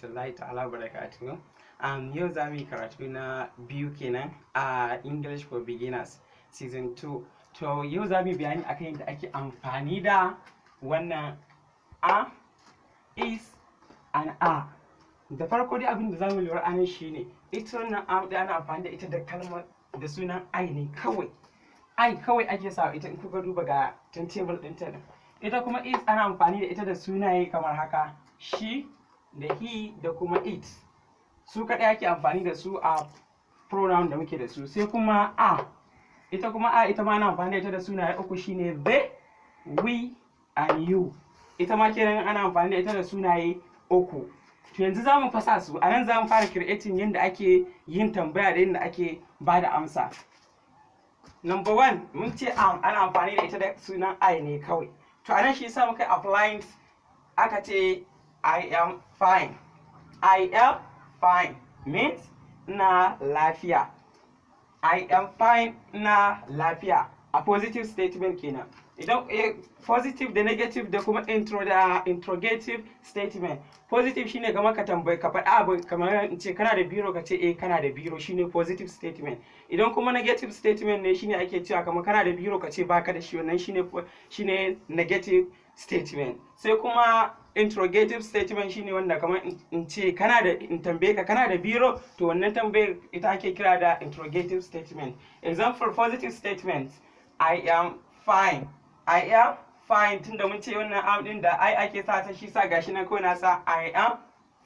rahmatullahi ta'ala barakatuhu. Yau za mu yi karatu na biyu kenan a English for Beginners Season 2. To yau za mu yi bayani akan yadda ake amfani da wannan a, is, and a. Da farko dai abin da za mu lura anan shine ita wannan a da ana amfani da ita da kalmar da sunan I ne kawai. I kawai ake sa ita in kuka duba ga table ɗinta nan. Ita kuma is ana amfani da ita da sunaye kamar haka she da he da kuma it. Su kaɗai ake amfani da su a pronoun da muke da su. Sai kuma a. Ita kuma a ita ma ana amfani da ita da sunaye uku shine they, we, and you. Ita ma kenan ana amfani da ita da sunaye uku. To yanzu za mu fasa su. A nan za mu fara creating yadda ake yin tambaya da yadda ake ba da amsa. Number one, mun ce ana amfani da ita da sunan I ne kawai. To anan shi yasa muka applying aka ce I am fine. I am fine means na lafiya. I am fine na lafiya. A positive statement kenan. Idan positive da negative da kuma interrogative statement. Positive shine kamar ka tambayi ka faɗa abu kamar in ce kana da biro ka ce eh kana da biro shine positive statement. Idan kuma negative statement ne shine ake cewa kamar kana da biro ka ce baka da shi wannan shine negative statement. Sai kuma interrogative statement shine wanda kamar in ce kana da in tambaye ka kana da biro to wannan tambayar ita ake kira da interrogative statement. Example positive statement I am fine. I am fine tunda mun ce wannan am din da I ake sa ta shi sa gashi nan ko na sa I am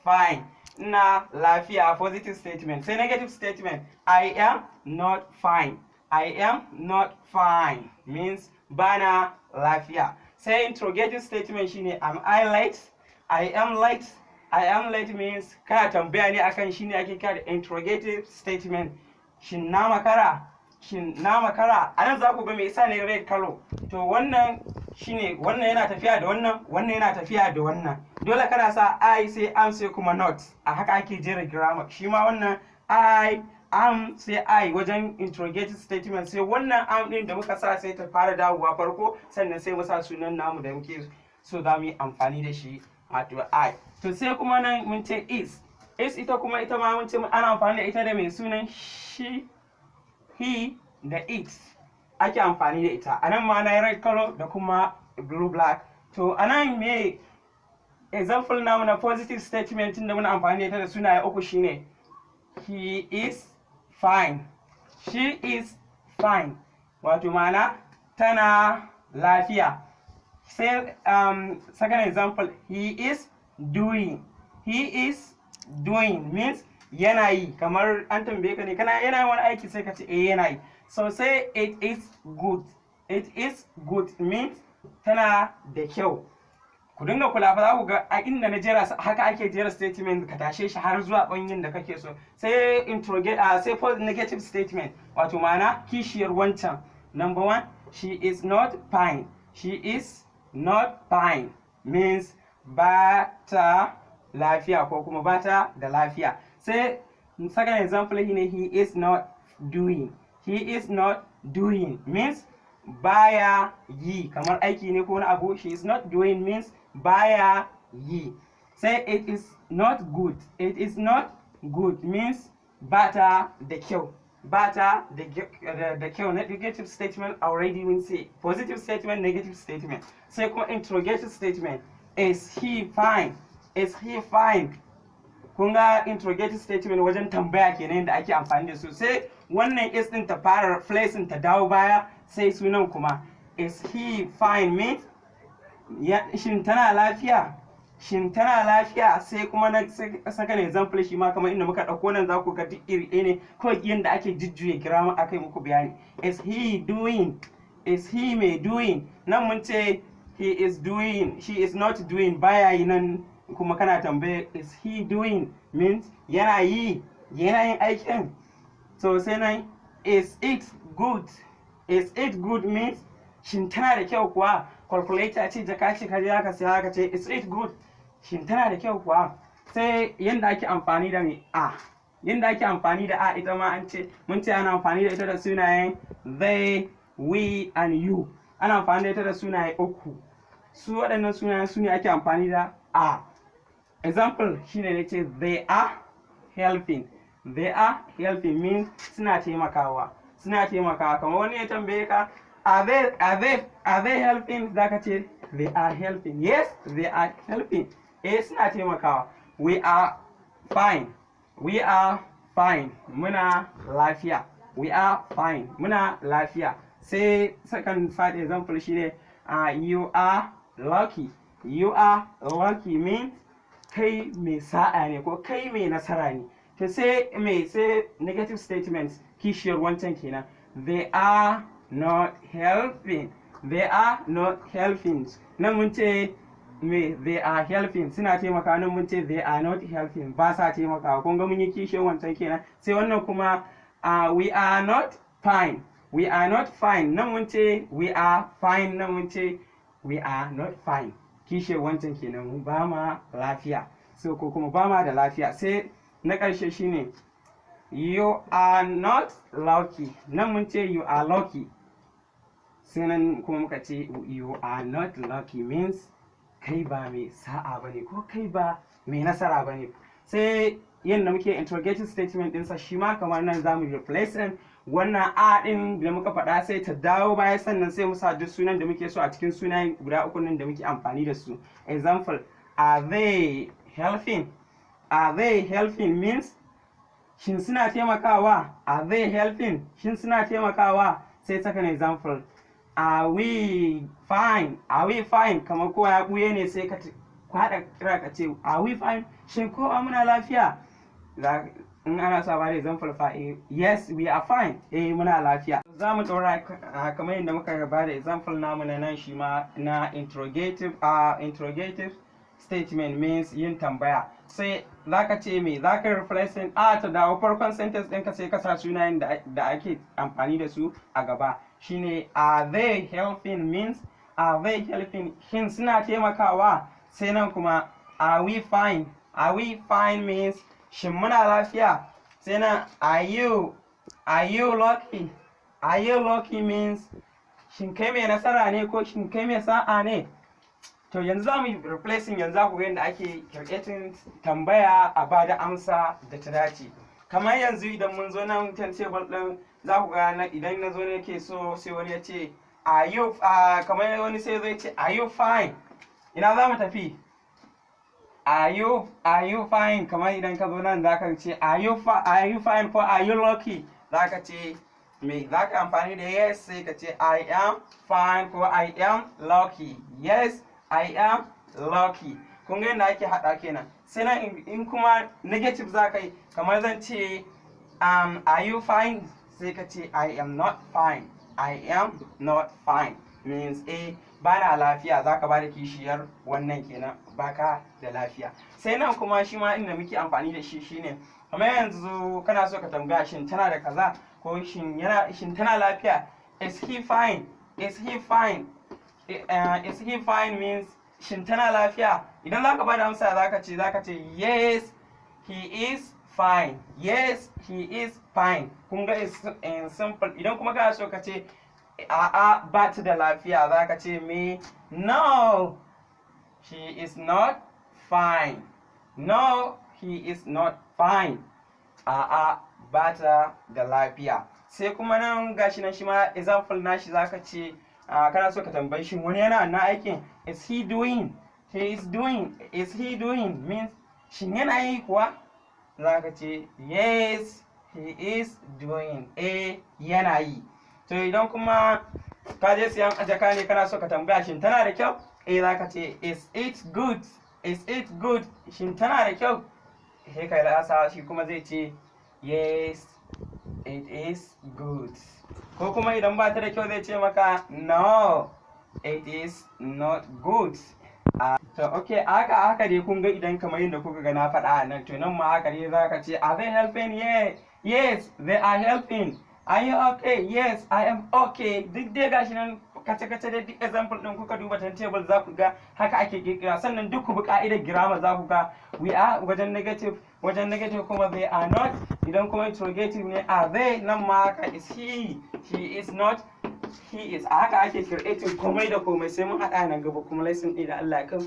fine. Na lafiya positive statement. Sai negative statement I am not fine. I am not fine means bana lafiya. Sai interrogative statement shine am I late? I am late. I am late means kana tambaya ne akan shine ake kira da interrogative statement. Shin na makara? Shin na makara? A nan za ku ga me yasa ne red color. To wannan shine wannan yana tafiya da wannan yana tafiya da wannan. Dole kana sa I sai am sai kuma not. A haka ake jera grammar. Shi ma wannan I am sai I wajen interrogative statement sai wannan am din da muka sa sai ta fara dawowa farko sannan sai mu sa sunan namu da muke so za mu yi amfani da shi wato I. To sai kuma nan mun ce is. Is ita kuma ita ma mun ce ana amfani da ita da mai sunan she, he da it ake amfani da ita. A nan ma na red color da kuma blue black. To a nan me example namu na positive statement da muna amfani da ita da sunaye uku shine he is fine. She is fine. Wato ma'ana tana lafiya. Say second example he is doing. He is doing means yana yi kamar an tambaye ka ne kana yana wani aiki sai ka ce eh yana yi. So say it is good. It is good means tana da kyau. Ku dinga kula fa za ku ga a inda na jera haka ake jera statement ka tashe shi har zuwa ɓangin da kake so. Sai sai negative statement wato ma'ana kishiyar wancan. Number one, she is not fine. She is not fine means ba ta lafiya ko kuma ba ta da lafiya. Sai second example shine he is not doing. He is not doing means baya yi kamar aiki ne ko wani abu. He is not doing means baya yi. Say it is not good. It is not good means bata da kyau. Bata da kyau. Negative statement already we say. Positive statement, negative statement. Sai kuma interrogative statement. Is he fine? Is he fine? Kun ga interrogative statement wajen tambaya kenan da ake amfani da su. Sai wannan is din ta fara placing ta dawo baya sai sunan kuma is he fine means shin tana lafiya? Shin tana lafiya? Sai kuma na saka ne example shi ma kamar inda muka dauko nan za ku ga duk iri ɗaya ne kawai yanda ake jujjuye grammar akai muku bayani. Is he doing? Is he mai doing? Nan mun ce he is doing. She is not doing. Baya yi nan kuma kana tambaye is he doing means yana yi yana yin aikin. So sai nan is it good? Is it good means shin tana da kyau kuwa? Calculator ce jaka ce kaje haka sai haka ce is it good? Shin tana da kyau kuwa? Sai yanda ake amfani da me a. Yanda ake amfani da a ita ma an ce mun ce ana amfani da ita da sunayen they, we, and you. Ana amfani da ita da sunaye uku. Su waɗannan sunayen su ne ake amfani da a. example shine nace they are helping. They are helping means suna taimakawa. Suna taimakawa. Kamar wani ya tambaye ka, are they helping? Zaka ce they are helping. Yes, they are helping. Suna taimakawa. We are fine. We are fine. Muna lafiya. We are fine. Muna lafiya. Sai second part example shine you are lucky. You are lucky means kai mai sa'a ne ko kai mai nasara ne. To say negative statements kishiyar wancan kenan. They are not helping. They are not helping. Nan mun ce me they are helping suna taimaka, nan mun ce they are not helping ba sa taimakawa. Kun ga mun yi kishiyar wancan kenan. Sai wannan kuma we are not fine. We are not fine. Nan mun ce we are fine. Nan mun ce we are not fine. Kishiyar wancan kenan mu ba ma lafiya. So ko kuma ba ma da lafiya. Sai na ƙarshe shine you are not lucky. Nan mun ce you are lucky. Sai nan kuma muka ce you are not lucky means kai ba mai sa'a bane ko kai ba mai nasara bane. Sai yadda muke interrogative statement ɗinsa shi ma kamar nan zamu replace ɗin wannan a ɗin da muka faɗa sai ta dawo baya, sannan sai mu sa duk sunan da muke so a cikin sunayen guda uku nan da muke amfani da su. Example, are they helping? Are they helping means shin suna taimakawa? Are they helping? Shin suna taimakawa? Sai second example, are we fine? Are we fine? Kamar kowa ya buye ne sai ka kwada kira ka ce are we fine? Shin kowa muna lafiya? In ana sa ba da example fa yes we are fine. Muna lafiya. Za mu ɗora kamar yadda muka ba da example namu na nan shi ma na interrogative statement means yin tambaya. Sai zaka ce me zaka replacing ta dawo farkon sentence ɗinka sai ka sa sunayen da ake amfani da su a gaba. Shine are they helping means are they helping shin suna taimakawa. Sai nan kuma are we fine? Are we fine means shin muna lafiya. Sai nan are you lucky? Are you lucky means shin kai mai nasara ne ko shin kai mai sa'a ne. To yanzu za mu yi replacing, yanzu za ku ga yadda ake creating tambaya a bada amsa da ta dace. Kamar yanzu idan mun zo nan kan table ɗin za ku ga idan na zo ne ke so sai wani ya ce are you kamar wani sai zai ce are you fine. Ina za mu tafi? Are you fine? Kamar idan ka zo nan za ka ce are you fine ko are you lucky? Za ka ce me za ka amfani da yes sai ka ce I am fine ko I am lucky. Yes, I am lucky. Kun ga yadda ake haɗa kenan. Sai nan in kuma negative za ka yi kamar zan ce are you fine? Sai ka ce I am not fine. I am not fine means bana lafiya. Za ka ba da kishiyar wannan kenan baka da lafiya. Sai nan kuma shi ma inda muke amfani da shi shine kamar yanzu kana so ka tambaya shin tana da kaza ko shin tana lafiya. Is he fine? Is he fine? Is he fine means shin tana lafiya. Idan za ka ba da amsa za ka ce yes he is fine. Yes he is fine. Kun ga is simple. Idan kuma kana so ka ce a'a ba ta da lafiya za ka ce me no she is not fine. No he is not fine. A'a ba ta da lafiya. Sai kuma nan gashi nan shi ma example nashi za ka ce kana so ka tambayi shin wani yana na aikin. Is he doing? He is doing. Is he doing means shin yana yi kuwa. Za ka ce yes he is doing. Yana yi. To idan kuma ka je siyan jaka ne kana so ka tambaya shin tana da kyau. Za ka ce is it good? Is it good? Shin tana da kyau. Sai kai lasa shi kuma zai ce yes it is good. Ko kuma idan ba ta da kyau zai ce maka no it is not good. To okay haka dai kun ga idan kamar yadda kuka ga na faɗa nan to nan ma haka ne za ka ce are they helping? Yes they are helping. Are you okay? Yes I am okay. Duk dai gashi nan kace-kace da duk example ɗin kuka duba table za ku ga haka ake kirkira. Sannan duk ku bi ka'idar grammar za ku ga we are wajen negative kuma they are not. Idan kuma interrogative ne are they, nan ma haka is he is not, he is. Haka ake creating komai da komai sai mun haɗa nan gaba kuma lesson ɗin da Allah ya kai.